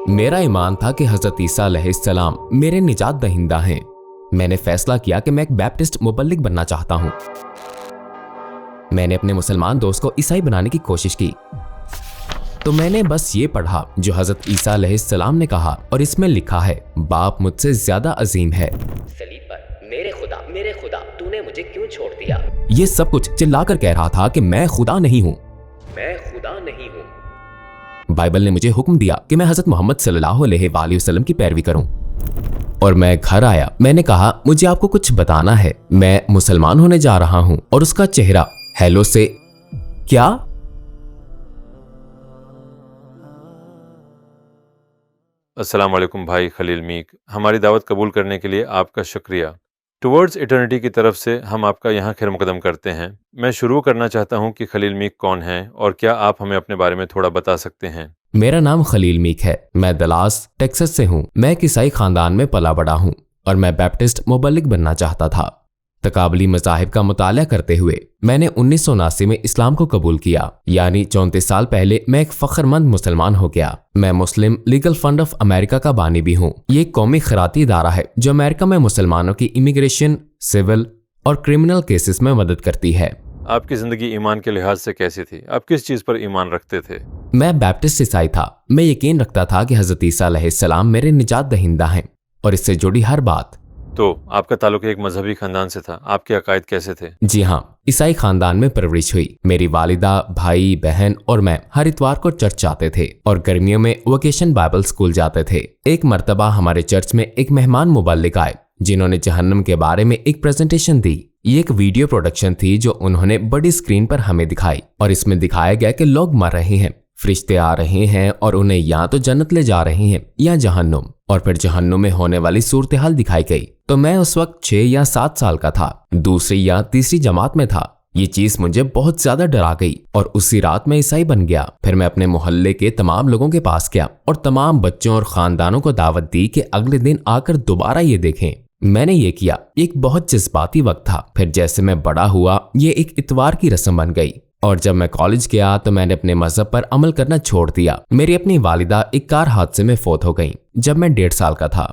मेरा ईमान था कि हजरत ईसा अलैहिस्सलाम मेरे निजात दहिंदा हैं। मैंने फैसला किया कि मैं एक बैप्टिस्ट मुबल्लिग बनना चाहता हूं। मैंने अपने मुसलमान दोस्त को ईसाई बनाने की कोशिश की, तो मैंने बस ये पढ़ा जो हजरत ईसा अलैहिस्सलाम ने कहा, और इसमें लिखा है, बाप मुझसे ज्यादा अजीम है। सलीब पर मेरे खुदा तूने मुझे क्यों छोड़ दिया। ये सब कुछ चिल्लाकर कह रहा था कि मैं खुदा नहीं हूँ। बाइबल ने मुझे हुक्म दिया कि मैं हजरत मोहम्मद सल्लल्लाहु अलैहि वसल्लम की पैरवी करूं। और मैं घर आया, मैंने कहा मुझे आपको कुछ बताना है, मैं मुसलमान होने जा रहा हूं। और उसका चेहरा हेलो से क्या? अस्सलाम वालेकुम भाई खलील मीक, हमारी दावत कबूल करने के लिए आपका शुक्रिया। टुवर्ड्स इटर्निटी की तरफ से हम आपका यहाँ खैर मुकदम करते हैं। मैं शुरू करना चाहता हूँ कि खलील मीक कौन है और क्या आप हमें अपने बारे में थोड़ा बता सकते हैं। मेरा नाम खलील मीक है। मैं दलास टेक्सास से हूँ। मैं एक ईसाई खानदान में पला बड़ा हूँ और मैं बैप्टिस्ट मुबल्लिग बनना चाहता था। तकाबली मज़ाहिब का मुताला करते हुए मैंने 1979 में इस्लाम को कबूल किया, यानी 34 साल पहले मैं एक फख्रमंद मुसलमान हो गया। मैं मुस्लिम लीगल फंड ऑफ अमेरिका का बानी भी हूँ। ये एक कौमी खैराती इदारा है जो अमेरिका में मुसलमानों की इमिग्रेशन, सिविल और क्रिमिनल केसेस में मदद करती है। आपकी जिंदगी ईमान के लिहाज से कैसी थी? आप किस चीज पर ईमान रखते थे? मैं बैप्टिस्ट ईसाई था। मैं यकीन रखता था कि हजरत ईसा अलैहिस्सलाम मेरे निजात दहिंदा हैं और इससे जुड़ी हर बात। तो आपका ताल्लुक एक मजहबी खानदान से था। आपके अकायद कैसे थे? जी हाँ, ईसाई खानदान में परवरिश हुई। मेरी वालिदा, भाई, बहन और मैं हर इतवार को चर्च जाते थे और गर्मियों में वोकेशन बाइबल स्कूल जाते थे। एक मर्तबा हमारे चर्च में एक मेहमान मुबल्लिग आए जिन्होंने जहन्नम के बारे में एक प्रेजेंटेशन दी। ये एक वीडियो प्रोडक्शन थी जो उन्होंने बड़ी स्क्रीन पर हमें दिखाई और इसमें दिखाया गया कि लोग मर रहे हैं, फरिश्ते आ रहे हैं और उन्हें या तो जन्नत ले जा रहे हैं या जहन्नुम, और फिर जहन्नुम में होने वाली सूरत हाल दिखाई गई। तो मैं उस वक्त 6 या 7 साल का था, दूसरी या तीसरी जमात में था। ये चीज मुझे बहुत ज्यादा डरा गई और उसी रात मैं ईसाई बन गया। फिर मैं अपने मोहल्ले के तमाम लोगों के पास गया और तमाम बच्चों और खानदानों को दावत दी कि अगले दिन आकर दोबारा ये देखें। मैंने ये किया। एक बहुत जज्बाती वक्त था। फिर जैसे मैं बड़ा हुआ ये एक इतवार की रस्म बन गई और जब मैं कॉलेज गया तो मैंने अपने मजहब पर अमल करना छोड़ दिया। मेरी अपनी वालिदा एक कार हादसे में फौत हो गई जब मैं 1.5 साल का था,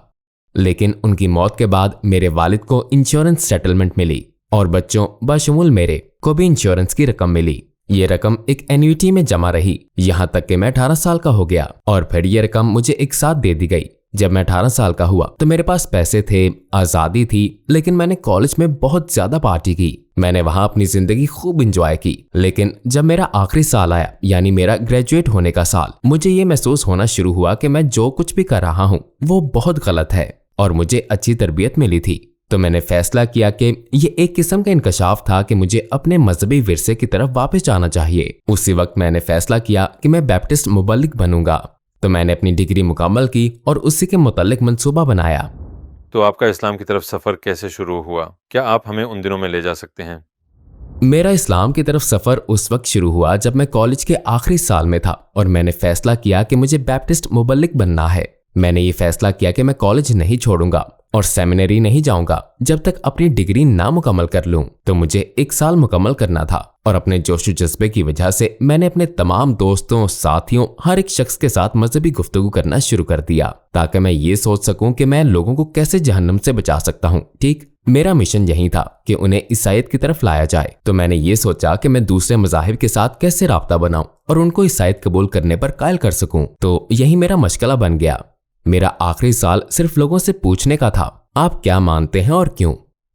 लेकिन उनकी मौत के बाद मेरे वालिद को इंश्योरेंस सेटलमेंट मिली और बच्चों बशमूल मेरे को भी इंश्योरेंस की रकम मिली। ये रकम एक एन्युटी में जमा रही यहाँ तक कि मैं 18 साल का हो गया और फिर ये रकम मुझे एक साथ दे दी गई। जब मैं 18 साल का हुआ तो मेरे पास पैसे थे, आज़ादी थी, लेकिन मैंने कॉलेज में बहुत ज्यादा पार्टी की। मैंने वहां अपनी जिंदगी खूब एंजॉय की। लेकिन जब मेरा आखिरी साल आया, यानी मेरा ग्रेजुएट होने का साल, मुझे ये महसूस होना शुरू हुआ कि मैं जो कुछ भी कर रहा हूँ वो बहुत गलत है और मुझे अच्छी तरबियत मिली थी। तो मैंने फैसला किया कि ये एक किस्म का इंकशाफ था कि मुझे अपने मजहबी विरसे की तरफ वापस जाना चाहिए। उसी वक्त मैंने फैसला किया कि मैं बैप्टिस्ट मुबल्लिग बनूंगा। तो मैंने अपनी डिग्री मुकम्मल की और उसी के मुतालिक मंसूबा बनाया। तो आपका इस्लाम की तरफ सफर कैसे शुरू हुआ? क्या आप हमें उन दिनों में ले जा सकते हैं? मेरा इस्लाम की तरफ सफर उस वक्त शुरू हुआ जब मैं कॉलेज के आखिरी साल में था और मैंने फैसला किया कि मुझे बैप्टिस्ट मुबल्लिग बनना है। मैंने ये फैसला किया कि मैं कॉलेज नहीं छोड़ूंगा और सेमिनरी नहीं जाऊंगा जब तक अपनी डिग्री ना मुकम्मल कर लूं। तो मुझे 1 साल मुकम्मल करना था और अपने जोशो जज्बे की वजह से मैंने अपने तमाम दोस्तों, साथियों, हर एक शख्स के साथ मजहबी गुफ्तगू करना शुरू कर दिया ताकि मैं ये सोच सकूं कि मैं लोगों को कैसे जहन्नम से बचा सकता हूं। ठीक, मेरा मिशन यही था कि उन्हें ईसाईयत की तरफ लाया जाए। तो मैंने ये सोचा कि मैं दूसरे मज़ाहिब के साथ कैसे राब्ता बनाऊं और उनको ईसाईयत कबूल करने पर कायल कर सकूं। तो यही मेरा मशगला बन गया। मेरा आखिरी साल सिर्फ लोगों से पूछने का था, आप क्या मानते हैं और क्यों,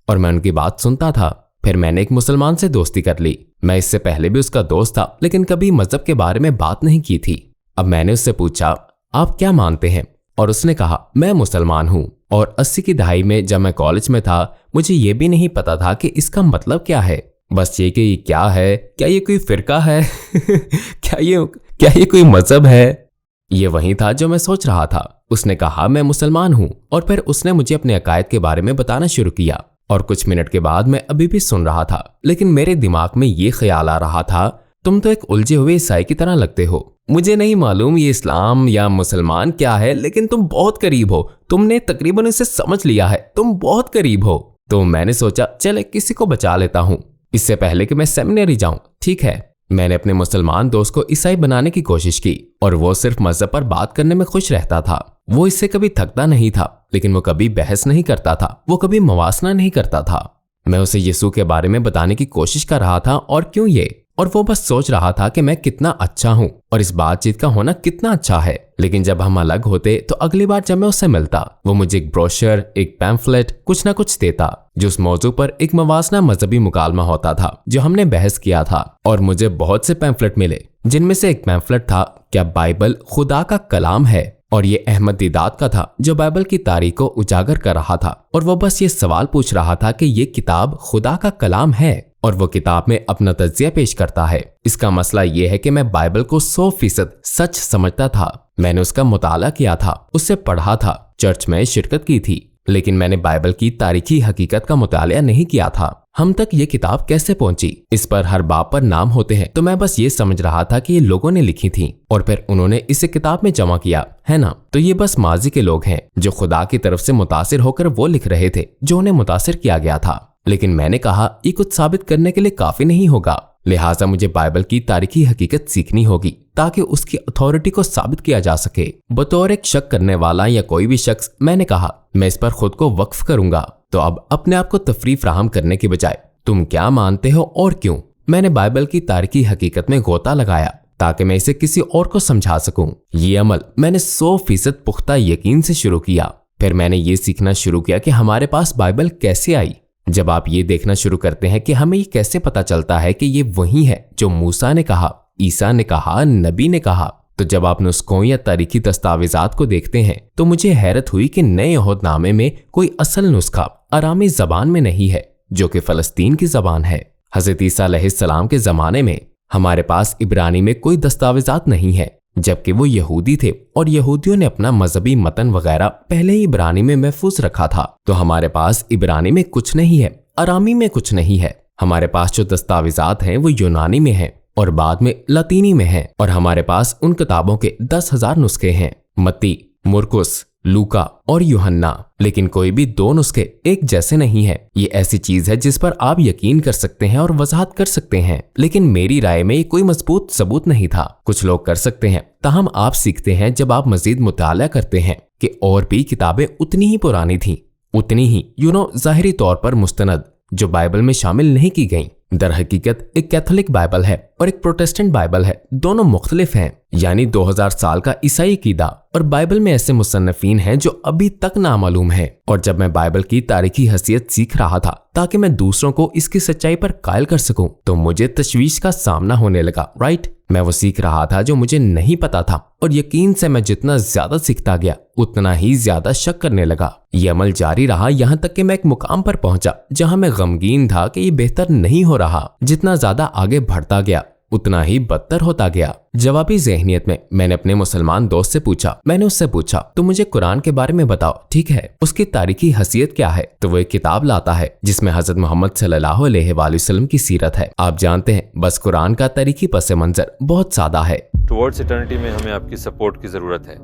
और मैं उनकी बात सुनता था। फिर मैंने एक मुसलमान से दोस्ती कर ली। मैं इससे पहले भी उसका दोस्त था लेकिन कभी मजहब के बारे में बात नहीं की थी। अब मैंने उससे पूछा, आप क्या मानते हैं, और उसने कहा मैं मुसलमान हूँ। और 80 की दहाई में जब मैं कॉलेज में था मुझे ये भी नहीं पता था कि इसका मतलब क्या है। बस ये कि ये क्या है, क्या ये कोई फिरका है क्या ये कोई मजहब है। ये वही था जो मैं सोच रहा था। उसने कहा मैं मुसलमान हूँ और फिर उसने मुझे अपने अकायद के बारे में बताना शुरू किया और कुछ मिनट के बाद मैं अभी भी सुन रहा था, लेकिन मेरे दिमाग में ये ख्याल आ रहा था, तुम तो एक उलझे हुए ईसाई की तरह लगते हो। मुझे नहीं मालूम ये इस्लाम या मुसलमान क्या है, लेकिन तुम बहुत करीब हो। तुमने तकरीबन इसे समझ लिया है, तुम बहुत करीब हो। तो मैंने सोचा चले किसी को बचा लेता हूँ इससे पहले कि मैं सेमिनरी जाऊं। ठीक है, मैंने अपने मुसलमान दोस्त को ईसाई बनाने की कोशिश की और वो सिर्फ मजहब पर बात करने में खुश रहता था। वो इससे कभी थकता नहीं था, लेकिन वो कभी बहस नहीं करता था, वो कभी मवासना नहीं करता था। मैं उसे यीशु के बारे में बताने की कोशिश कर रहा था और क्यों ये, और वो बस सोच रहा था कि मैं कितना अच्छा हूँ और इस बातचीत का होना कितना अच्छा है। लेकिन जब हम अलग होते तो अगली बार जब मैं उससे मिलता, वो मुझे एक ब्रोशर, एक पैम्फलेट, कुछ ना कुछ देता जो उस मौजू पर एक मवासना मजहबी मुकालमा होता था जो हमने बहस किया था। और मुझे बहुत से पैम्फलेट मिले, जिनमें से एक पैम्फलेट था क्या बाइबल खुदा का कलाम है, और ये अहमद दीदात का था जो बाइबल की तारीख को उजागर कर रहा था। और वो बस ये सवाल पूछ रहा था कि ये किताब खुदा का कलाम है, और वो किताब में अपना तज्जिया पेश करता है। इसका मसला ये है कि मैं बाइबल को 100% सच समझता था। मैंने उसका मुताला किया था, उससे पढ़ा था, चर्च में शिरकत की थी, लेकिन मैंने बाइबल की तारीखी हकीकत का मुताला नहीं किया था। हम तक ये किताब कैसे पहुंची, इस पर हर बाब पर नाम होते हैं, तो मैं बस ये समझ रहा था कि ये लोगों ने लिखी थी और फिर उन्होंने इसे किताब में जमा किया, है ना। तो ये बस माजी के लोग हैं जो खुदा की तरफ से मुतासिर होकर वो लिख रहे थे जो उन्हें मुतासिर किया गया था। लेकिन मैंने कहा ये कुछ साबित करने के लिए काफी नहीं होगा, लिहाजा मुझे बाइबल की तारीखी हकीकत सीखनी होगी ताकि उसकी अथॉरिटी को साबित किया जा सके। बतौर एक शक करने वाला या कोई भी शख्स मैंने कहा मैं इस पर खुद को वक्फ करूंगा। तो अब अपने आप को तफरीह फराहम करने के बजाय तुम क्या मानते हो और क्यों, मैंने बाइबल की तारीखी हकीकत में गोता लगाया ताकि मैं इसे किसी और को समझा सकूं। ये अमल मैंने 100% पुख्ता यकीन से शुरू किया। फिर मैंने ये सीखना शुरू किया कि हमारे पास बाइबल कैसे आई। जब आप ये देखना शुरू करते हैं कि हमें ये कैसे पता चलता है कि ये वही है जो मूसा ने कहा, ईसा ने कहा, नबी ने कहा, तो जब आप नुस्खों या तारीखी दस्तावेजात को देखते हैं तो मुझे हैरत हुई कि नए अहदनामे में कोई असल नुस्खा अरामी जबान में नहीं है जो कि फलस्तीन की जबान है। हजरत ईसा अलैहिस्सलाम के जमाने में हमारे पास इब्रानी में कोई दस्तावेजात नहीं है, जबकि वो यहूदी थे और यहूदियों ने अपना मजहबी मतन वगैरह पहले ही इब्रानी में महफूज रखा था। तो हमारे पास इब्रानी में कुछ नहीं है, अरामी में कुछ नहीं है। हमारे पास जो दस्तावेजात हैं वो यूनानी में हैं और बाद में लतीनी में हैं, और हमारे पास उन किताबों के 10,000 नुस्खे हैं, मत्ती, मुरकुस, लूका और यूहन्ना, लेकिन कोई भी दो नुस्खे एक जैसे नहीं है। ये ऐसी चीज है जिस पर आप यकीन कर सकते हैं और वजाहत कर सकते हैं, लेकिन मेरी राय में कोई मजबूत सबूत नहीं था। कुछ लोग कर सकते हैं, ताहम आप सीखते हैं जब आप मजीद मुताला करते हैं कि और भी किताबें उतनी ही पुरानी थीं, उतनी ही ज़ाहिरी तौर पर मुस्तनद जो बाइबल में शामिल नहीं की गईं। दर हकीकत एक कैथोलिक बाइबल है और एक प्रोटेस्टेंट बाइबल है, दोनों मुख्तलिफ हैं। यानी 2000 साल का ईसाई कीदा और बाइबल में ऐसे मुसन्नफीन हैं जो अभी तक नामालूम हैं। और जब मैं बाइबल की तारीखी हसीयत सीख रहा था ताकि मैं दूसरों को इसकी सच्चाई पर कायल कर सकूं, तो मुझे तशवीश का सामना होने लगा। राइट, मैं वो सीख रहा था जो मुझे नहीं पता था, और यकीन से मैं जितना ज्यादा सीखता गया उतना ही ज्यादा शक करने लगा। ये अमल जारी रहा यहाँ तक कि मैं एक मुकाम पर पहुंचा जहां मैं गमगीन था कि ये बेहतर नहीं हो रहा। जितना ज्यादा आगे बढ़ता गया उतना ही बदतर होता गया। जवाबी ज़हनियत में मैंने अपने मुसलमान दोस्त से पूछा, मैंने उससे पूछा तो मुझे कुरान के बारे में बताओ, ठीक है, उसकी तारीखी हसीयत क्या है? तो वो एक किताब लाता है जिसमें हजरत मोहम्मद सल्लल्लाहु अलैहि वसल्लम की सीरत है। आप जानते हैं, बस कुरान का तारीखी पस मंजर बहुत सादा है। टुवर्ड्स इटर्निटी में हमें आपकी सपोर्ट की ज़रूरत है।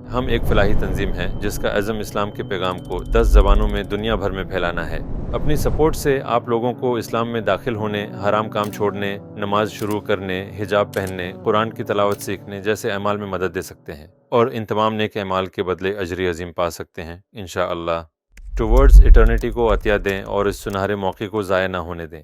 हम एक फलाही तंजीम है जिसका अज़म इस्लाम के पैगाम को 10 ज़बानों में दुनिया भर में फैलाना है। अपनी सपोर्ट से आप लोगों को इस्लाम में दाखिल होने, हराम काम छोड़ने, नमाज शुरू करने, हिजाब पहनने, कुरान की तलावत सीखने जैसे अमाल में मदद दे सकते हैं, और इन तमाम नेक अमाल के बदले अजर अजीम पा सकते हैं इंशाअल्लाह। टुवर्ड्स इटर्निटी को अतिया दें और इस सुनहरे मौके को ज़ाया ना होने दें।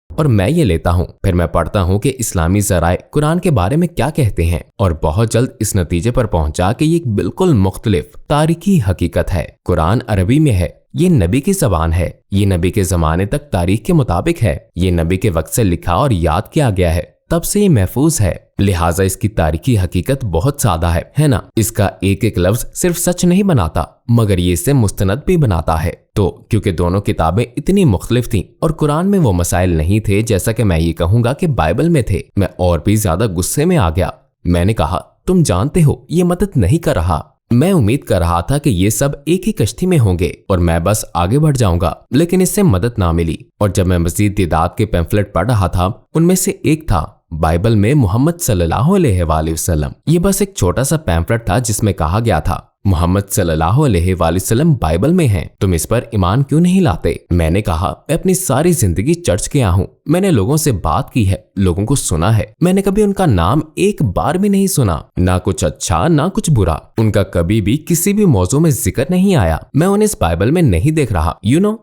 और मैं ये लेता हूँ, फिर मैं पढ़ता हूँ कि इस्लामी ज़राए कुरान के बारे में क्या कहते हैं, और बहुत जल्द इस नतीजे पर पहुंचा कि ये एक बिल्कुल मुख्तलिफ तारीखी हकीकत है। कुरान अरबी में है, ये नबी की ज़बान है, ये नबी के ज़माने तक तारीख के मुताबिक है, ये नबी के वक्त से लिखा और याद किया गया है, तब से ये महफूज है। लिहाजा इसकी तारीखी हकीकत बहुत सादा है ना। इसका एक एक लफ्ज सिर्फ सच नहीं बनाता मगर ये इसे मुस्तनद भी बनाता है। तो क्योंकि दोनों किताबें इतनी मुख्तलिफ थीं और कुरान में वो मसाइल नहीं थे जैसा कि मैं ये कहूंगा कि बाइबल में थे, मैं और भी ज्यादा गुस्से में आ गया। मैंने कहा, तुम जानते हो ये मदद नहीं कर रहा। मैं उम्मीद कर रहा था कि ये सब एक ही कश्ती में होंगे और मैं बस आगे बढ़ जाऊंगा, लेकिन इससे मदद ना मिली। और जब मैं मजीद दिदात के पैम्फलेट पढ़ रहा था, उनमें से एक था बाइबल में मोहम्मद सल्लल्लाहु अलैहि वसल्लम। ये बस एक छोटा सा पैम्फलेट था जिसमें कहा गया था मोहम्मद सल्लल्लाहु अलैहि वसल्लम बाइबल में हैं, तुम इस पर ईमान क्यों नहीं लाते? मैंने कहा, मैं अपनी सारी जिंदगी चर्च गया हूँ, मैंने लोगों से बात की है, लोगों को सुना है, मैंने कभी उनका नाम एक बार भी नहीं सुना, ना कुछ अच्छा ना कुछ बुरा। उनका कभी भी किसी भी मौजू में जिक्र नहीं आया। मैं उन्हें इस बाइबल में नहीं देख रहा,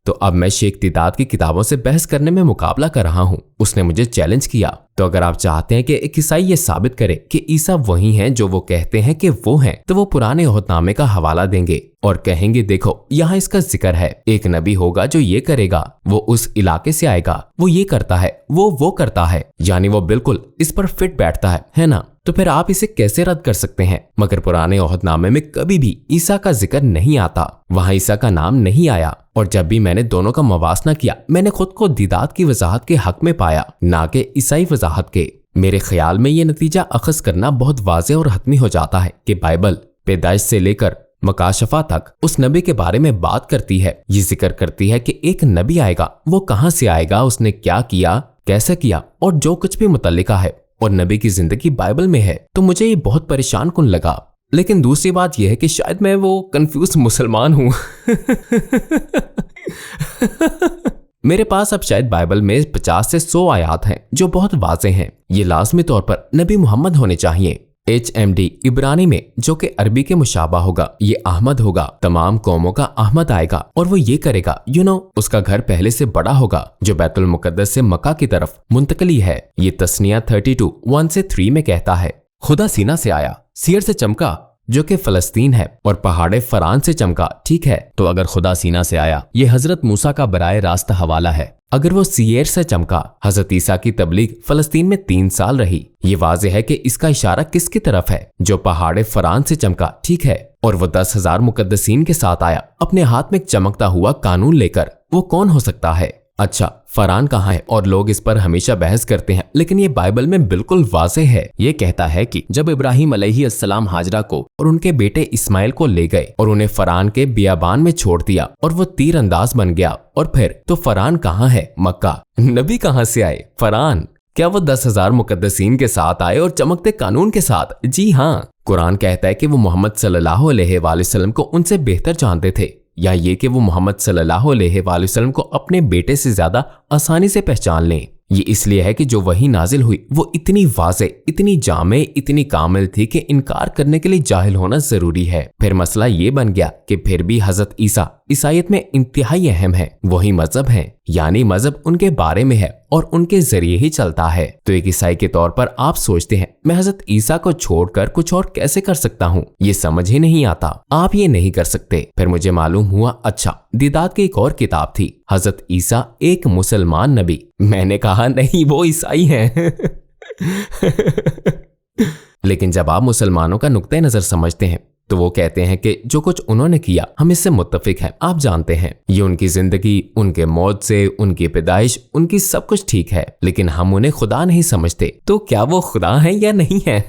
तो अब मैं शेख तिदाद की किताबों से बहस करने में मुकाबला कर रहा हूँ। उसने मुझे चैलेंज किया। तो अगर आप चाहते हैं कि एक ईसाई ये साबित करे कि ईसा वही हैं जो वो कहते हैं कि वो हैं, तो वो पुराने ओहदनामे का हवाला देंगे और कहेंगे देखो यहाँ इसका जिक्र है, एक नबी होगा जो ये करेगा, वो उस इलाके से आएगा, वो ये करता है, वो करता है, यानी वो बिल्कुल इस पर फिट बैठता है ना। तो फिर आप इसे कैसे रद्द कर सकते हैं? मगर पुराने ओहदनामे में कभी भी ईसा का जिक्र नहीं आता, वहां ईसा का नाम नहीं आया। और जब भी मैंने दोनों का मवासना किया, मैंने खुद को दीदात की वजाहत के हक में पाया, ना कि ईसाई वजाहत के। मेरे ख्याल में ये नतीजा अखज़ करना बहुत वाज़ेह और हतमी हो जाता है कि बाइबल पैदाइश से लेकर मकाशफा तक उस नबी के बारे में बात करती है। ये जिक्र करती है कि एक नबी आएगा, वो कहाँ से आएगा, उसने क्या किया, कैसे किया, और जो कुछ भी मुतल्लिका है, और नबी की जिंदगी बाइबल में है। तो मुझे ये बहुत परेशान कुन लगा। लेकिन दूसरी बात यह है कि शायद मैं वो कंफ्यूज मुसलमान हूं। मेरे पास अब शायद बाइबल में 50 से 100 आयात हैं जो बहुत वाज़ेह हैं। ये लाजमी तौर पर नबी मोहम्मद होने चाहिए। HMD इब्रानी में, जो कि अरबी के मुशाबा होगा, ये अहमद होगा, तमाम कौमों का अहमद आएगा और वो ये करेगा, उसका घर पहले से बड़ा होगा जो बैतुल मुकद्दस से मक्का की तरफ मुंतकली है। ये तस्निया 32:1-3 में कहता है, खुदा सीना से आया, सियर से चमका जो कि फलस्तीन है, और पहाड़े फरान से चमका। ठीक है, तो अगर खुदा सीना से आया, ये हजरत मूसा का बराए रास्त हवाला है। अगर वो सियर से चमका, हजरत ईसा की तबलीग फलस्तीन में 3 साल रही। ये वाज़ेह है कि इसका इशारा किसकी तरफ है? जो पहाड़े फरान से चमका। ठीक है, और वो 10,000 मुकद्दसीन के साथ आया, अपने हाथ में चमकता हुआ कानून लेकर। वो कौन हो सकता है? अच्छा, फरान कहाँ है? और लोग इस पर हमेशा बहस करते हैं, लेकिन ये बाइबल में बिल्कुल वाज़ेह है। ये कहता है कि जब इब्राहिम अलैहिस्सलाम हाजरा को और उनके बेटे इस्माइल को ले गए और उन्हें फरान के बियाबान में छोड़ दिया और वो तीर अंदाज बन गया, और फिर तो फरान कहाँ है? मक्का। नबी कहाँ से आए? फरान। क्या वो 10,000 मुकद्दसीन के साथ आए और चमकते कानून के साथ? जी हाँ। कुरान कहता है कि वो मोहम्मद सल्लल्लाहु अलैहि वसल्लम को उनसे बेहतर जानते थे, या ये कि वो मोहम्मद सल्लल्लाहु अलैहि वसल्लम को अपने बेटे से ज्यादा आसानी से पहचान लें। ये इसलिए है कि जो वही नाजिल हुई वो इतनी वाज़ेह, इतनी जामे, इतनी कामिल थी कि इनकार करने के लिए जाहिल होना जरूरी है। फिर मसला ये बन गया कि फिर भी हजरत ईसा ईसाईयत में इंतहाई अहम है, वही मजहब है, यानी मजहब उनके बारे में है और उनके जरिए ही चलता है। तो एक ईसाई के तौर पर आप सोचते हैं मैं हजरत ईसा को छोड़कर कुछ और कैसे कर सकता हूँ? ये समझ ही नहीं आता। आप ये नहीं कर सकते। फिर मुझे मालूम हुआ, अच्छा, दीदात की एक और किताब थी, हजरत ईसा एक मुसलमान नबी। मैंने कहा नहीं, वो ईसाई हैं। लेकिन जब आप मुसलमानों का नुक्ते नजर समझते हैं तो वो कहते हैं कि जो कुछ उन्होंने किया हम इससे मुत्तफिक हैं। आप जानते हैं, ये उनकी जिंदगी, उनके मौत से, उनकी पैदाइश, उनकी सब कुछ ठीक है, लेकिन हम उन्हें खुदा नहीं समझते। तो क्या वो खुदा हैं या नहीं है?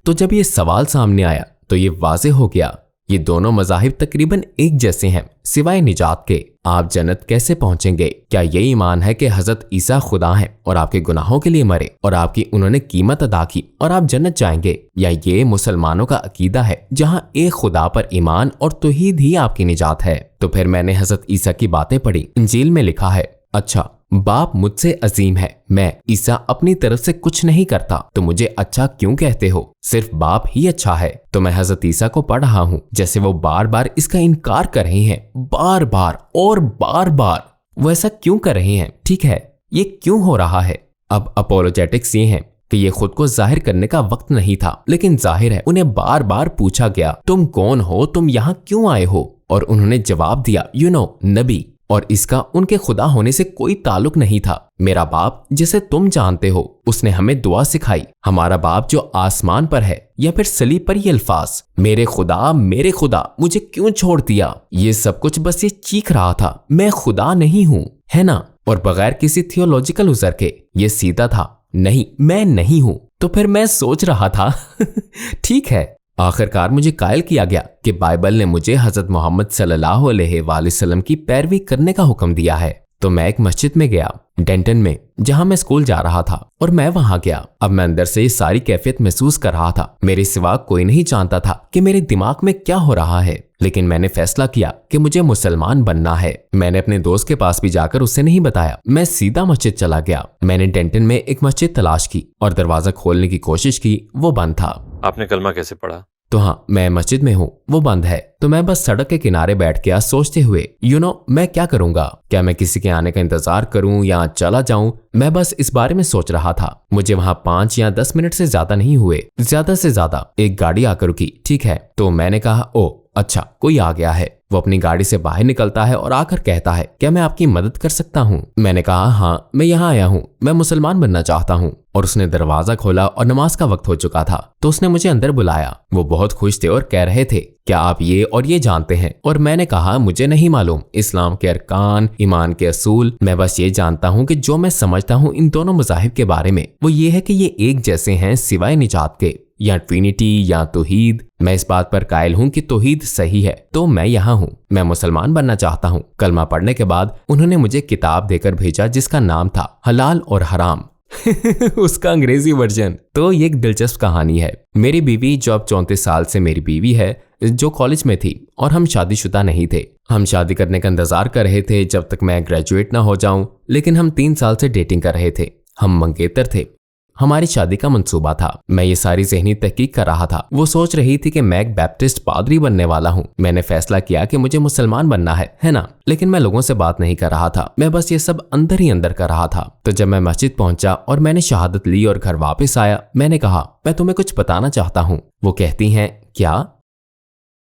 तो जब ये सवाल सामने आया तो ये वाज़ेह हो गया, ये दोनों मज़ाहिब तकरीबन एक जैसे हैं सिवाय निजात के। आप जन्नत कैसे पहुंचेंगे? क्या ये ईमान है कि हजरत ईसा खुदा हैं और आपके गुनाहों के लिए मरे और आपकी उन्होंने कीमत अदा की और आप जन्नत जाएंगे? या ये मुसलमानों का अकीदा है जहां एक खुदा पर ईमान और तौहीद ही आपकी निजात है? तो फिर मैंने हजरत ईसा की बातें पढ़ी। इंजील में लिखा है, अच्छा, बाप मुझसे अजीम है, मैं ईसा अपनी तरफ से कुछ नहीं करता, तो मुझे अच्छा क्यों कहते हो? सिर्फ बाप ही अच्छा है। तो मैं हजरत ईसा को पढ़ रहा हूँ जैसे वो बार बार इसका इनकार कर रहे हैं, बार बार और बार बार। वो ऐसा क्यों कर रहे हैं? ठीक है, ये क्यों हो रहा है? अब अपोलोजेटिक्स ये हैं कि ये खुद को जाहिर करने का वक्त नहीं था, लेकिन जाहिर है उन्हें बार बार पूछा गया, तुम कौन हो, तुम यहाँ क्यों आए हो? और उन्होंने जवाब दिया, नबी, और इसका उनके खुदा होने से कोई ताल्लुक नहीं था। मेरा बाप जिसे तुम जानते हो, उसने हमें दुआ सिखाई, हमारा बाप जो आसमान पर है। या फिर सलीब पर ये अल्फाज, मेरे खुदा मुझे क्यों छोड़ दिया? ये सब कुछ बस ये चीख रहा था, मैं खुदा नहीं हूँ, है ना? और बगैर किसी थियोलॉजिकल उज़र के ये सीधा था, नहीं, मैं नहीं हूँ। तो फिर मैं सोच रहा था ठीक है, आखिरकार मुझे कायल किया गया कि बाइबल ने मुझे हजरत मोहम्मद सल्लल्लाहु अलैहि वसल्लम की पैरवी करने का हुक्म दिया है। तो मैं एक मस्जिद में गया, डेंटन में, जहां मैं स्कूल जा रहा था, और मैं वहां गया। अब मैं अंदर से ये सारी कैफियत महसूस कर रहा था। मेरे सिवा कोई नहीं जानता था कि मेरे दिमाग में क्या हो रहा है, लेकिन मैंने फैसला किया कि मुझे मुसलमान बनना है। मैंने अपने दोस्त के पास भी जाकर उससे नहीं बताया, मैं सीधा मस्जिद चला गया। मैंने डेंटन में एक मस्जिद तलाश की और दरवाजा खोलने की कोशिश की, वो बंद था। आपने कलमा कैसे पढ़ा? तो हाँ, मैं मस्जिद में हूँ, वो बंद है। तो मैं बस सड़क के किनारे बैठ गया सोचते हुए, मैं क्या करूंगा? क्या मैं किसी के आने का इंतजार करूं या चला जाऊं? मैं बस इस बारे में सोच रहा था। मुझे वहां 5 या 10 मिनट से ज्यादा नहीं हुए। ज्यादा से ज्यादा एक गाड़ी आकर रुकी, ठीक है। तो मैंने कहा, ओ अच्छा, कोई आ गया है। वो अपनी गाड़ी से बाहर निकलता है और आकर कहता है, क्या मैं आपकी मदद कर सकता हूँ? मैंने कहा, हाँ, मैं यहाँ आया हूँ, मैं मुसलमान बनना चाहता हूँ। और उसने दरवाजा खोला और नमाज का वक्त हो चुका था, तो उसने मुझे अंदर बुलाया। वो बहुत खुश थे और कह रहे थे, क्या आप ये और ये जानते हैं? और मैंने कहा, मुझे नहीं मालूम इस्लाम के अरकान, ईमान के असूल। मैं बस ये जानता हूँ कि जो मैं समझता हूँ इन दोनों मज़ाहिब के बारे में, वो ये है कि ये एक जैसे हैं सिवाय निजात के, या ट्रिनिटी या तौहीद। मैं इस बात पर कायल हूँ कि तौहीद सही है, तो मैं यहाँ हूँ, मैं मुसलमान बनना चाहता हूँ। कलमा पढ़ने के बाद उन्होंने मुझे किताब देकर भेजा जिसका नाम था हलाल और हराम। उसका अंग्रेजी वर्जन। तो ये एक दिलचस्प कहानी है। मेरी बीवी, जो अब 34 साल से मेरी बीवी है, जो कॉलेज में थी, और हम शादीशुदा नहीं थे। हम शादी करने का इंतजार कर रहे थे जब तक मैं ग्रेजुएट ना हो जाऊं, लेकिन हम 3 साल से डेटिंग कर रहे थे। हम मंगेतर थे, हमारी शादी का मंसूबा था। मैं ये सारी ज़हनी तहकीक कर रहा था। वो सोच रही थी कि मैं एक बैप्टिस्ट पादरी बनने वाला हूँ। मैंने फैसला किया कि मुझे मुसलमान बनना है ना? लेकिन मैं लोगों से बात नहीं कर रहा था, मैं बस ये सब अंदर ही अंदर कर रहा था। तो जब मैं मस्जिद पहुंचा और मैंने शहादत ली और घर वापस आया, मैंने कहा, मैं तुम्हें कुछ बताना चाहता हूँ। वो कहती हैं, क्या?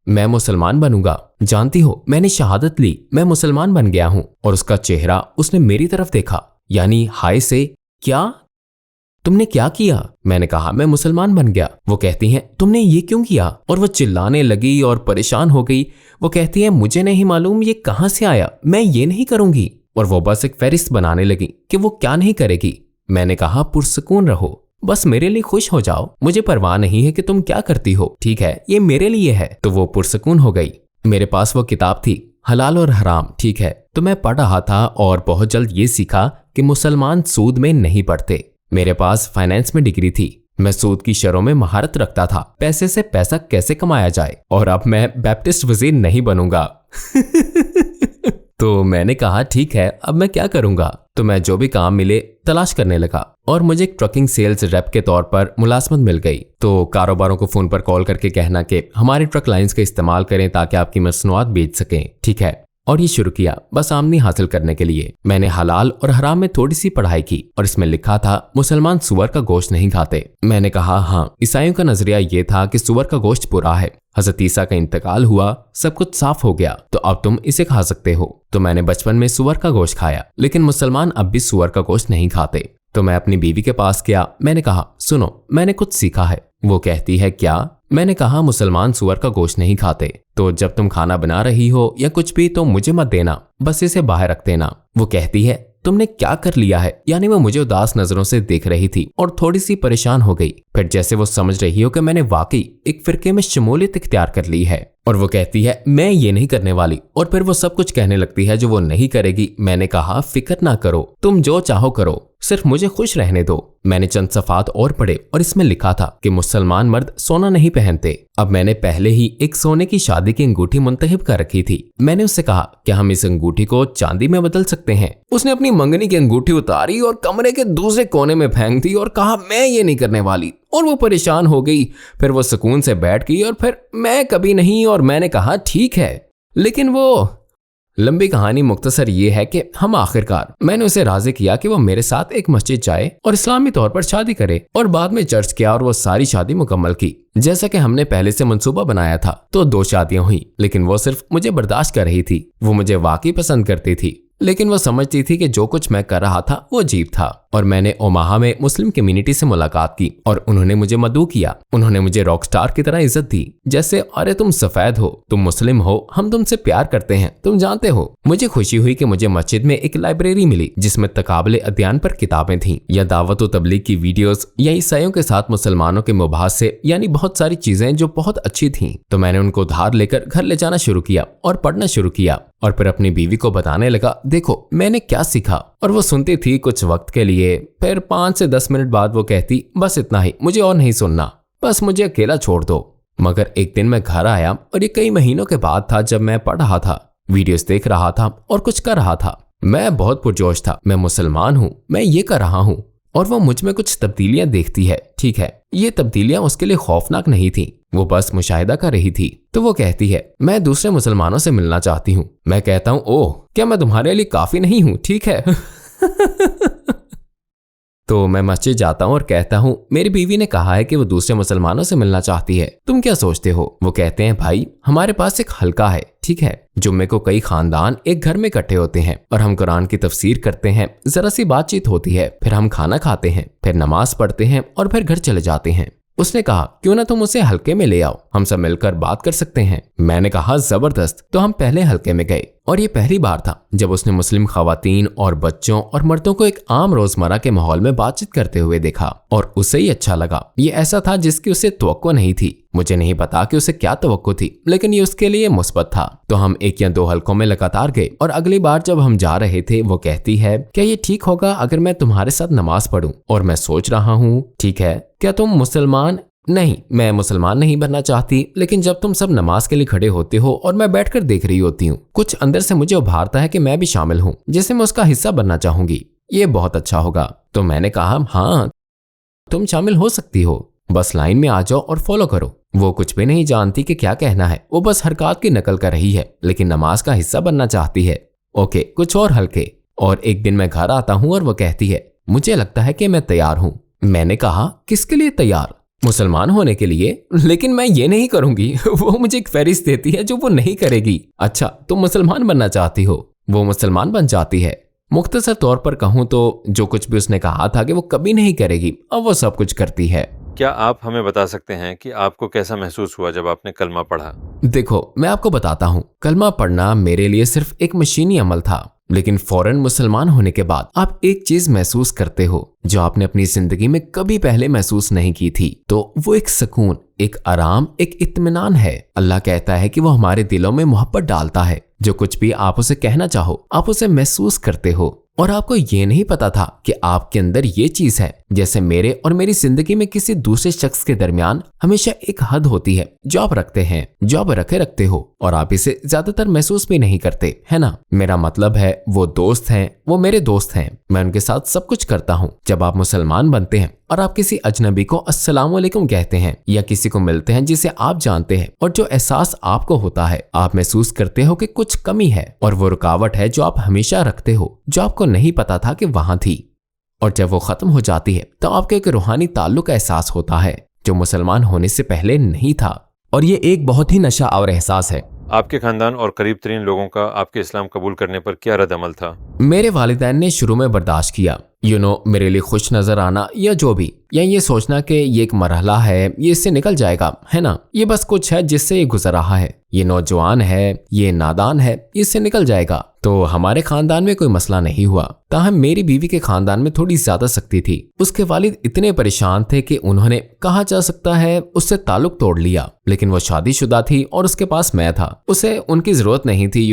मैं मुसलमान बनूंगा। जानती हो, मैंने शहादत ली, मैं मुसलमान बन गया हूँ। और उसका चेहरा, उसने मेरी तरफ देखा, यानी हाय से, क्या तुमने क्या किया? मैंने कहा, मैं मुसलमान बन गया। वो कहती हैं, तुमने ये क्यों किया? और वो चिल्लाने लगी और परेशान हो गई। वो कहती है, मुझे नहीं मालूम ये कहां से आया, मैं ये नहीं करूंगी। और वो बस एक फहरिस्त बनाने लगी कि वो क्या नहीं करेगी। मैंने कहा, पुरसुकून रहो, बस मेरे लिए खुश हो जाओ, मुझे परवाह नहीं है कि तुम क्या करती हो, ठीक है, ये मेरे लिए है। तो वो पुरसुकून हो गई। मेरे पास वो किताब थी, हलाल और हराम, ठीक है। तो मैं पढ़ रहा था और बहुत जल्द ये सीखा कि मुसलमान सूद में नहीं पड़ते। मेरे पास फाइनेंस में डिग्री थी, मैं सूद की शरों में महारत रखता था, पैसे से पैसा कैसे कमाया जाए। और अब मैं बैप्टिस्ट वजीर नहीं बनूंगा। तो मैंने कहा, ठीक है, अब मैं क्या करूंगा? तो मैं जो भी काम मिले तलाश करने लगा और मुझे एक ट्रकिंग सेल्स रेप के तौर पर मुलाजमत मिल गई। तो कारोबारों को फोन पर कॉल करके कहना कि हमारे ट्रक लाइंस का इस्तेमाल करें ताकि आपकी मसनूआत बेच सकें, ठीक है। और ये शुरू किया बस आमदनी हासिल करने के लिए। मैंने हलाल और हराम में थोड़ी सी पढ़ाई की और इसमें लिखा था मुसलमान सुअर का गोश्त नहीं खाते। मैंने कहा, हाँ, ईसाइयों का नजरिया ये था कि सुअर का गोश्त बुरा है। हज़रत ईसा का इंतकाल हुआ, सब कुछ साफ हो गया, तो अब तुम इसे खा सकते हो। तो मैंने बचपन में सुअर का गोश्त खाया, लेकिन मुसलमान अब भी सुअर का गोश्त नहीं खाते। तो मैं अपनी बीवी के पास गया, मैंने कहा, सुनो, मैंने कुछ सीखा है। वो कहती है, क्या? मैंने कहा, मुसलमान सुअर का गोश्त नहीं खाते, तो जब तुम खाना बना रही हो या कुछ भी तो मुझे मत देना, बस इसे बाहर रख देना। वो कहती है, तुमने क्या कर लिया है? यानी वो मुझे उदास नजरों से देख रही थी और थोड़ी सी परेशान हो गई। फिर जैसे वो समझ रही हो कि मैंने वाकई एक फिरके में शमूलियत इख्तियार कर ली है, और वो कहती है, मैं ये नहीं करने वाली। और फिर वो सब कुछ कहने लगती है जो वो नहीं करेगी। मैंने कहा, फिक्र ना करो, तुम जो चाहो करो, सिर्फ मुझे खुश रहने दो। मैंने चंद सफ़ात और पढ़े और इसमें लिखा था कि मुसलमान मर्द सोना नहीं पहनते। अब मैंने पहले ही एक सोने की शादी की अंगूठी मुंतखब कर रखी थी। मैंने उससे कहा, क्या हम इस अंगूठी को चांदी में बदल सकते हैं? उसने अपनी मंगनी की अंगूठी उतारी और कमरे के दूसरे कोने में फेंक दी और कहा, मैं ये नहीं करने वाली। और वो परेशान हो गई। फिर वो सुकून से बैठ गई और फिर मैं कभी नहीं। और मैंने कहा, ठीक है, लेकिन वो लंबी कहानी मुख्तसर ये है कि हम आखिरकार मैंने उसे राजी किया कि वो मेरे साथ एक मस्जिद जाए और इस्लामी तौर पर शादी करे, और बाद में चर्च किया और वो सारी शादी मुकम्मल की जैसा कि हमने पहले से मंसूबा बनाया था। तो 2 शादियां हुई, लेकिन वो सिर्फ मुझे बर्दाश्त कर रही थी। वो मुझे वाकई पसंद करती थी, लेकिन वो समझती थी कि जो कुछ मैं कर रहा था वो अजीब था। और मैंने ओमाहा में मुस्लिम कम्युनिटी से मुलाकात की और उन्होंने मुझे मदऊ किया। उन्होंने मुझे रॉक स्टार की तरह इज्जत दी, जैसे अरे तुम सफेद हो, तुम मुस्लिम हो, हम तुमसे प्यार करते हैं, तुम जानते हो। मुझे खुशी हुई कि मुझे मस्जिद में एक लाइब्रेरी मिली जिसमें तकाबले अध्ययन पर किताबें थीं, या दावत व तबलीग की वीडियोस, या ईसाइयों के साथ मुसलमानों के मुबाहसे, यानी बहुत सारी चीजें जो बहुत अच्छी थीं। तो मैंने उनको उधार लेकर घर ले जाना शुरू किया और पढ़ना शुरू किया, और फिर अपनी बीवी को बताने लगा, देखो मैंने क्या सीखा। और वो सुनती थी कुछ वक्त के लिए। फिर 5 से 10 मिनट बाद वो कहती, बस इतना ही, मुझे और नहीं सुनना, बस मुझे अकेला छोड़ दो। मगर एक दिन मैं घर आया और ये कई महीनों के बाद था जब मैं पढ़ रहा था, वीडियोस देख रहा था और कुछ कर रहा था। मैं बहुत पुरजोश था, मैं मुसलमान हूँ, मैं ये कर रहा हूँ, और वो मुझ में कुछ तब्दीलियां देखती है। ठीक है, ये तब्दीलियां उसके लिए खौफनाक नहीं थी, वो बस मुशाहिदा कर रही थी। तो वो कहती है मैं दूसरे मुसलमानों से मिलना चाहती हूँ। मैं कहता हूँ ओह, क्या मैं तुम्हारे लिए काफी नहीं हूँ? ठीक है। तो मैं मस्जिद जाता हूँ और कहता हूँ मेरी बीवी ने कहा है कि वो दूसरे मुसलमानों से मिलना चाहती है, तुम क्या सोचते हो? वो कहते हैं भाई हमारे पास एक हल्का है, ठीक है, जुम्मे को कई खानदान एक घर में इकट्ठे होते हैं और हम कुरान की तफसीर करते हैं, जरा सी बातचीत होती है, फिर हम खाना खाते हैं, फिर नमाज पढ़ते हैं और फिर घर चले जाते हैं। उसने कहा क्यों ना तुम उसे हल्के में ले आओ, हम सब मिलकर बात कर सकते हैं। मैंने कहा जबरदस्त। तो हम पहले हल्के में गए और ये पहली बार था जब उसने मुस्लिम खवातीन और बच्चों और मर्दों को एक आम रोजमर्रा के माहौल में बातचीत करते हुए देखा और उसे ही अच्छा लगा। ये ऐसा था जिसकी उसे तवक्को नहीं थी। मुझे नहीं पता कि उसे क्या तवक्को थी, लेकिन ये उसके लिए मुस्बत था। तो हम 1 या 2 हलकों में लगातार गए और अगली बार जब हम जा रहे थे वो कहती है क्या ये ठीक होगा अगर मैं तुम्हारे साथ नमाज पढ़ूं? और मैं सोच रहा हूँ ठीक है, क्या तुम मुसलमान? नहीं, मैं मुसलमान नहीं बनना चाहती, लेकिन जब तुम सब नमाज के लिए खड़े होते हो और मैं बैठकर देख रही होती हूँ, कुछ अंदर से मुझे उभारता है कि मैं भी शामिल हूँ, जैसे मैं उसका हिस्सा बनना चाहूंगी। ये बहुत अच्छा होगा। तो मैंने कहा हाँ, तुम शामिल हो सकती हो, बस लाइन में आ जाओ और फॉलो करो। वो कुछ भी नहीं जानती कि क्या कहना है, वो बस हरकत की नकल कर रही है, लेकिन नमाज का हिस्सा बनना चाहती है। ओके, कुछ और हल्के। और एक दिन मैं घर आता हूँ और वो कहती है मुझे लगता है कि मैं तैयार हूँ। मैंने कहा किसके लिए तैयार? मुसलमान होने के लिए, लेकिन मैं ये नहीं करूंगी। वो मुझे एक फहरिस्त देती है जो वो नहीं करेगी। अच्छा, तुम मुसलमान बनना चाहती हो? वो मुसलमान बन जाती है। मुख्तसर तौर पर कहूँ तो जो कुछ भी उसने कहा था कि वो कभी नहीं करेगी, अब वो सब कुछ करती है। क्या आप हमें बता सकते हैं कि आपको कैसा महसूस हुआ जब आपने कलमा पढ़ा? देखो, मैं आपको बताता हूँ, कलमा पढ़ना मेरे लिए सिर्फ एक मशीनी अमल था, लेकिन फौरन मुसलमान होने के बाद आप एक चीज महसूस करते हो जो आपने अपनी जिंदगी में कभी पहले महसूस नहीं की थी। तो वो एक सुकून, एक आराम, एक इत्मीनान है। अल्लाह कहता है कि वो हमारे दिलों में मोहब्बत डालता है। जो कुछ भी आप उसे कहना चाहो, आप उसे महसूस करते हो। और आपको ये नहीं पता था कि आपके अंदर ये चीज है। जैसे मेरे और मेरी जिंदगी में किसी दूसरे शख्स के दरमियान हमेशा एक हद होती है जो आप रखते हैं, जो आप रखते हो, और आप इसे ज्यादातर महसूस भी नहीं करते, है ना? मेरा मतलब है वो दोस्त हैं, वो मेरे दोस्त हैं, मैं उनके साथ सब कुछ करता हूँ। जब आप मुसलमान बनते हैं और आप किसी अजनबी को अस्सलाम वालेकुम कहते हैं या किसी को मिलते हैं जिसे आप जानते हैं, और जो एहसास आपको होता है, आप महसूस करते हो कि कुछ कमी है, और वो रुकावट है जो आप हमेशा रखते हो, जो आपको नहीं पता था कि वहां थी। और जब वो खत्म हो जाती है तो आपको एक रूहानी ताल्लुक का एहसास होता है जो मुसलमान होने से पहले नहीं था। और ये एक बहुत ही नशा और एहसास है। आपके खानदान और करीब तरीन लोगों का आपके इस्लाम कबूल करने पर क्या रद्द अमल था? मेरे वालिदैन ने शुरू में बर्दाश्त किया, मेरे लिए खुश नजर आना या जो भी, या ये सोचना कि ये एक मरहला है, ये इससे निकल जाएगा, है ना, ये बस कुछ है जिससे ये गुजर रहा है, ये नौजवान है, ये नादान है, इससे निकल जाएगा। तो हमारे खानदान में कोई मसला नहीं हुआ। ताहम मेरी बीवी के खानदान में थोड़ी ज्यादा सख्ती थी। उसके वालिद इतने परेशान थे कि उन्होंने, कहा जा सकता है, उससे ताल्लुक तोड़ लिया। लेकिन वो शादीशुदा थी और उसके पास मैं था, उसे उनकी जरूरत नहीं थी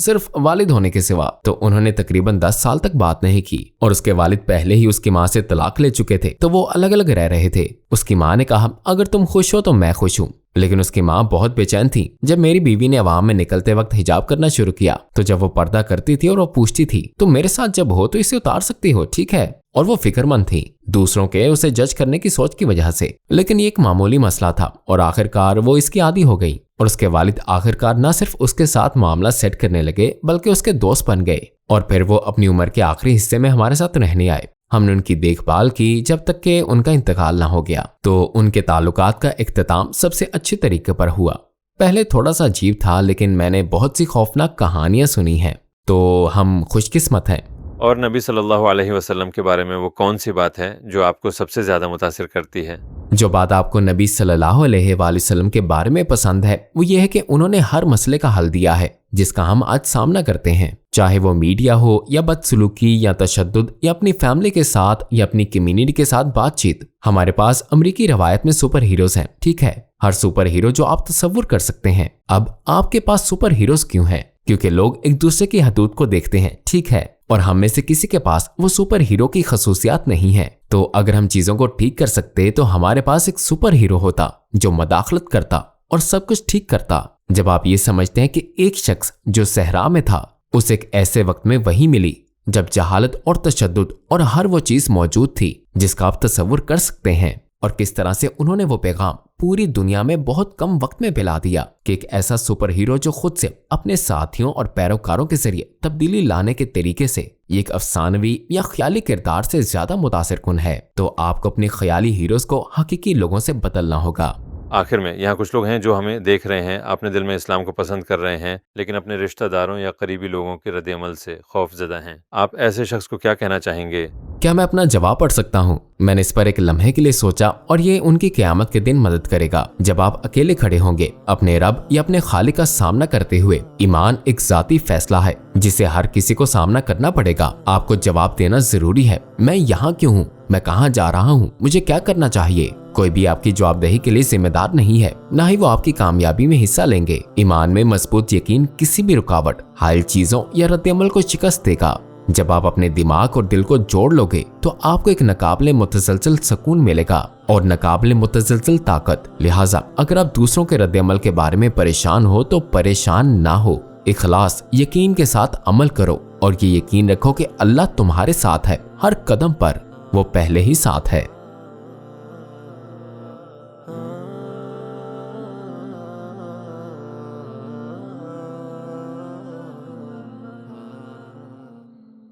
सिर्फ वालिद होने के सिवा। तो उन्होंने तकरीबन 10 साल तक बात नहीं की, और उसके वालिद पहले ही उसकी माँ से तलाक ले चुके थे, तो वो अलग अलग रह रहे थे। उसकी माँ ने कहा अगर तुम खुश हो तो मैं खुश हूँ, लेकिन उसकी माँ बहुत बेचैन थी। जब मेरी बीवी ने अवाम में निकलते वक्त हिजाब करना शुरू किया, तो जब वो पर्दा करती थी और वो पूछती थी तो मेरे साथ जब हो तो इसे उतार सकती हो, ठीक है? और वो फिक्रमंद थी दूसरों के उसे जज करने की सोच की वजह से। लेकिन ये एक मामूली मसला था और आखिरकार वो इसकी आदी हो गई, और उसके वालिद आखिरकार न सिर्फ उसके साथ मामला सेट करने लगे बल्कि उसके दोस्त बन गए। और फिर वो अपनी उम्र के आखिरी हिस्से में हमारे साथ रहने आए। हमने उनकी देखभाल की जब तक कि उनका इंतकाल ना हो गया। तो उनके ताल्लुकात का इख्तिताम सबसे अच्छे तरीके पर हुआ। पहले थोड़ा सा अजीब था, लेकिन मैंने बहुत सी खौफनाक कहानियां सुनी हैं, तो हम खुशकिस्मत हैं। और नबी सल्लल्लाहु अलैहि वसल्लम के बारे में वो कौन सी बात है जो आपको सबसे ज्यादा मुतासिर करती है? जो बात आपको नबी सल्लल्लाहु अलैहि वसल्लम के बारे में पसंद है वो ये है कि उन्होंने हर मसले का हल दिया है जिसका हम आज सामना करते हैं, चाहे वो मीडिया हो या बदसलूकी या तशद्दुद या अपनी फैमिली के साथ या अपनी कम्युनिटी के साथ बातचीत। हमारे पास अमरीकी रवायत में सुपर हीरोज हैं, ठीक है, हर सुपर हीरो जो आप तसव्वुर कर सकते हैं। अब आपके पास सुपर हीरोज क्यों हैं? क्योंकि लोग एक दूसरे की हदूद को देखते हैं, ठीक है, और हम में से किसी के पास वो सुपर हीरो की खसूसियात नहीं है। तो अगर हम चीजों को ठीक कर सकते तो हमारे पास एक सुपर हीरो होता जो मदाखलत करता, और सब कुछ ठीक करता। जब आप ये समझते हैं कि एक शख्स जो सहरा में था उसे एक ऐसे वक्त में वही मिली जब जहालत और तशद्दुद और हर वो चीज मौजूद थी जिसका आप तसव्वुर कर सकते हैं, और किस तरह से उन्होंने वो पैगाम पूरी दुनिया में बहुत कम वक्त में फैला दिया कि एक ऐसा सुपर हीरो जो खुद से अपने साथियों और पैरोकारों के जरिए तब्दीली लाने के तरीके से एक अफसानवी या ख्याली किरदार से ज्यादा मुतासिर कुन है, तो आपको अपने ख्याली हीरोज को हकीकी लोगों से बदलना होगा। आखिर में यहाँ कुछ लोग हैं जो हमें देख रहे हैं, अपने दिल में इस्लाम को पसंद कर रहे हैं, लेकिन अपने रिश्तेदारों या करीबी लोगों के रद्द-ए-अमल से खौफजदा हैं। आप ऐसे शख्स को क्या कहना चाहेंगे? क्या मैं अपना जवाब पढ़ सकता हूँ? मैंने इस पर एक लम्हे के लिए सोचा और ये उनकी क़यामत के दिन मदद करेगा जब आप अकेले खड़े होंगे अपने रब या अपने खालिक का सामना करते हुए। ईमान एक ज़ाती फैसला है जिसे हर किसी को सामना करना पड़ेगा। आपको जवाब देना जरूरी है। मैं यहाँ क्यों हूँ? मैं कहाँ जा रहा हूँ? मुझे क्या करना चाहिए? कोई भी आपकी जवाबदेही के लिए जिम्मेदार नहीं है, न ही वो आपकी कामयाबी में हिस्सा लेंगे। ईमान में मजबूत यकीन किसी भी रुकावट, हायल चीजों या रद्द-ए-अमल को शिकस्त देगा। जब आप अपने दिमाग और दिल को जोड़ लोगे तो आपको एक नाकाबिले मुतसलसल सुकून मिलेगा और नाकाबिले मुतसलसल ताकत। लिहाजा अगर आप दूसरों के रद्द-ए-अमल के बारे में परेशान हो तो परेशान ना हो, इखलास यकीन के साथ अमल करो और ये यकीन रखो कि अल्लाह तुम्हारे साथ है। हर कदम पर वो पहले ही साथ है।